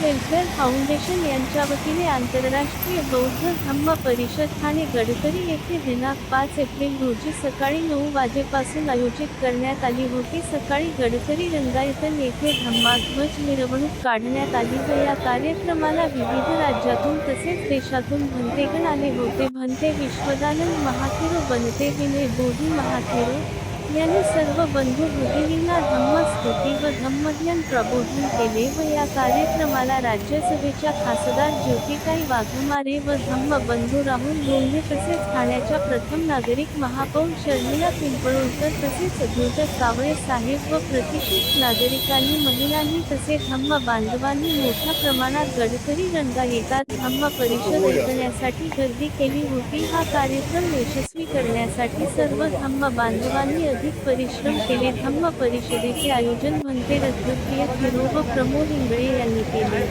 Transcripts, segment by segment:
Welfare foundation यांच्या वतीने आंतरराष्ट्रीय बौद्ध धम्म परिषद ठाणे गडकरी येथे दिनांक 5 एप्रिल रोजी सकाळी 9 वाजेपासून आयोजित करण्यात आली होती। सकाळी गडकरी रंगायतन येथे धम्मध्वज मिरवणूक काढण्यात आली व या कार्यक्रमाला विविध राज्यातून तसेच देशातून भंतेगण आले होते। भंते विश्वदानंद महाथेरो बनते विनय बोधी महाथेरो यांनी सर्व बंधू भगिनींना धम्मस्तुती व धम्मज्ञान प्रबोधन केले व या कार्यक्रमाला राज्यसभेच्या खासदार ज्योतिताई वाघमारे व धम्म बंधू राहुल लोंढे तसेच ठाण्याच्या प्रथम नागरिक महापौर शर्मिला पिंपळोणकर तसेच अद्भुत कावळे साहेब व प्रतिष्ठित नागरिकांनी महिलांनी तसेच धम्म बांधवांनी मोठ्या प्रमाणात गडकरी रंगा येतात धम्म परिषद ऐकण्यासाठी गर्दी केली होती। हा कार्यक्रम यशस्वी करण्यासाठी सर्व धम्म बांधवांनी अधिक परिश्रम केले। धम्म परिषदेचे आयोजन भंते रत्नप्रिय थिरो व प्रमोद इंगळे यांनी केले।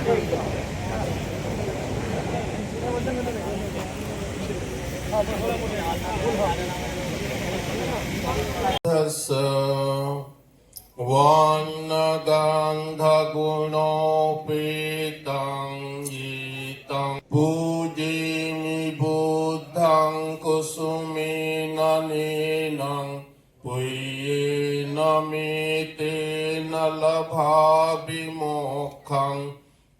पूजिमि बुद्धं कुसुमेन नेनं पुय्येन मे तेन लभामि मोक्षं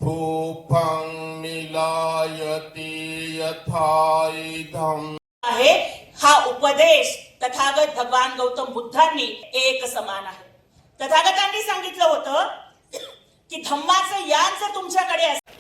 फूफं मिलायति यथा इदम् आहे। हा उपदेश तथागत भगवान गौतम बुद्धांनी एक समान आहे। तथागतांनी सांगितलं होतं की धम्माचं ज्ञान जर तुमच्याकडे असेल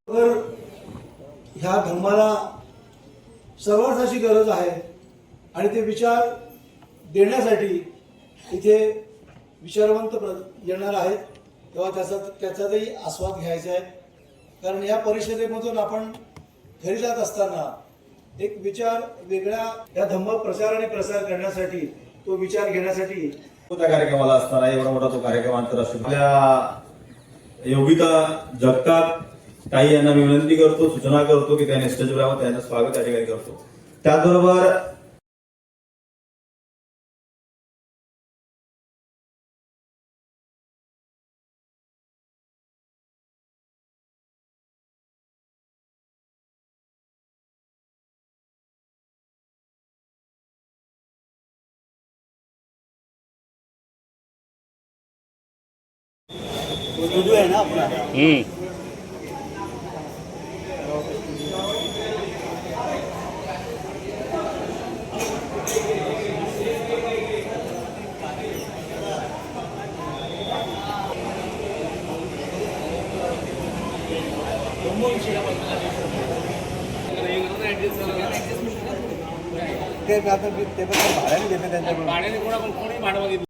तर ह्या धर्माला सर्वांची गरज आहे आणि ते विचार देण्यासाठी इथे विचारवंत येणार आहेत तेव्हा त्याचाही आस्वाद घ्यायचा आहे। कारण या परिषदेमधून आपण घरी जात असताना एक विचार वेगळ्या या धम्म प्रचार आणि प्रसार करण्यासाठी तो विचार घेण्यासाठी त्या कार्यक्रमाला असताना एवढा मोठा तो कार्यक्रम आंतरराष्ट्रीय आपल्या योगिता जगताप ताई यांना मी विनंती करतो, सूचना करतो की त्यांनी स्टेजवर यावं, त्यांचं स्वागत या ठिकाणी करतो। त्याचबरोबर आहे ना आपला ते आता ते पण भाड्याने देते त्यांच्याकडून भाड्याने कोणी भाडं मागितलं